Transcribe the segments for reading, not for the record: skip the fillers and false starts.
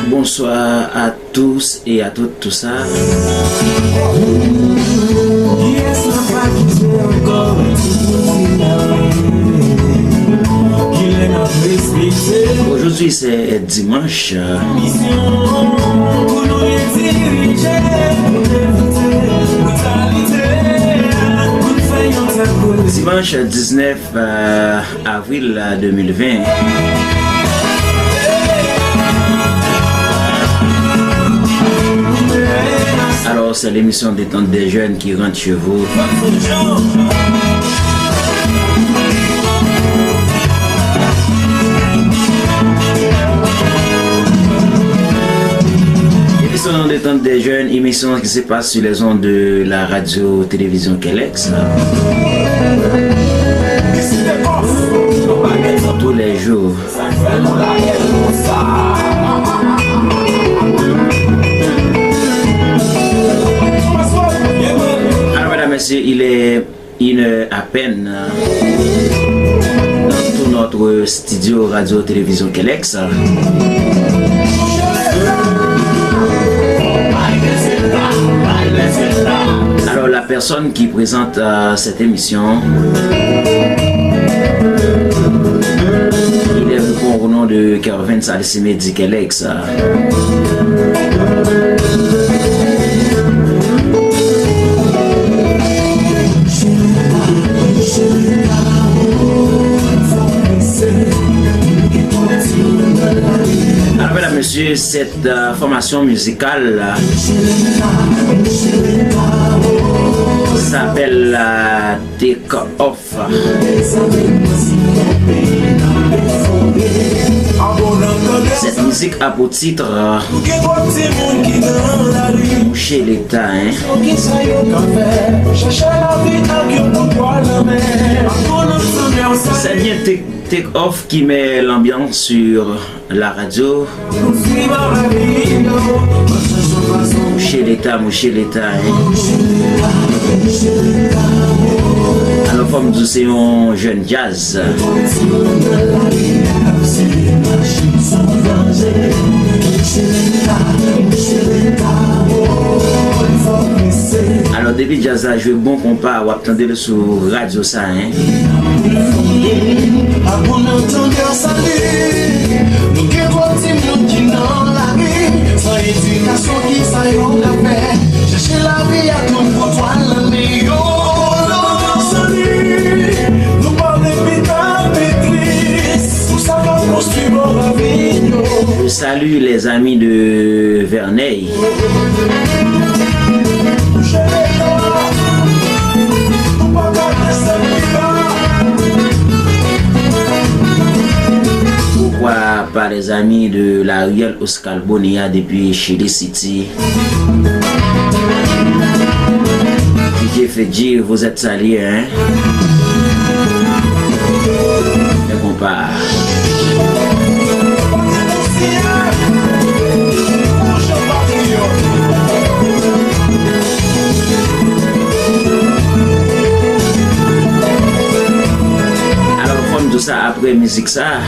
Bonsoir à tous et à toutes, tout ça. Aujourd'hui c'est dimanche. Dimanche 19 avril 2020. Alors c'est l'émission Détente des jeunes qui rentre chez vous. Émission Détente des jeunes, émission qui se passe sur les ondes de la radio-télévision Kelex. Tous les jours. Monsieur, il est 1h à peine dans tout notre studio radio-télévision Kelex. Alors la personne qui présente cette émission, il est répond au nom de Kervin Salissime di Kelex. Alors, mesdames, messieurs, cette formation musicale s'appelle Take Off. Cette musique a pour titre Moucher l'État. C'est bien Take Off qui met l'ambiance sur la radio. Moucher l'État, moucher l'État. Alors, comme nous c'est un jeune jazz. Alors, David Jazz a joué bon compas, ou attendez-le sur radio ça. Je salue les amis de Verneuil. Pourquoi pas les amis de la Riel Oscar Bonilla depuis Chili City? fait dire, vous êtes salié, hein? Et qu'on part. Alors, comme tout ça, après musique, ça,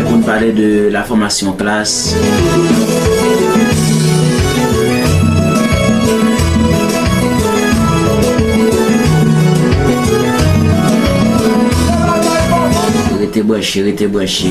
on va parler de la formation classe. Restez branché.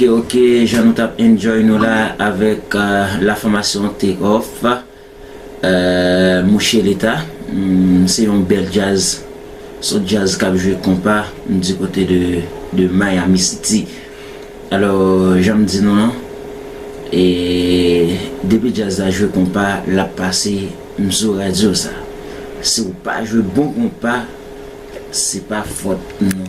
Ok, je nous tape enjoy nous là avec la formation Take Off. Mouché l'État, c'est un bel jazz. Ce jazz qui a joué compas du côté de Miami City. Alors, j'aime dire non. Et depuis jazz a joué compas, l'a passé sur radio ça. Si vous pas joué bon compas, c'est pas faute non.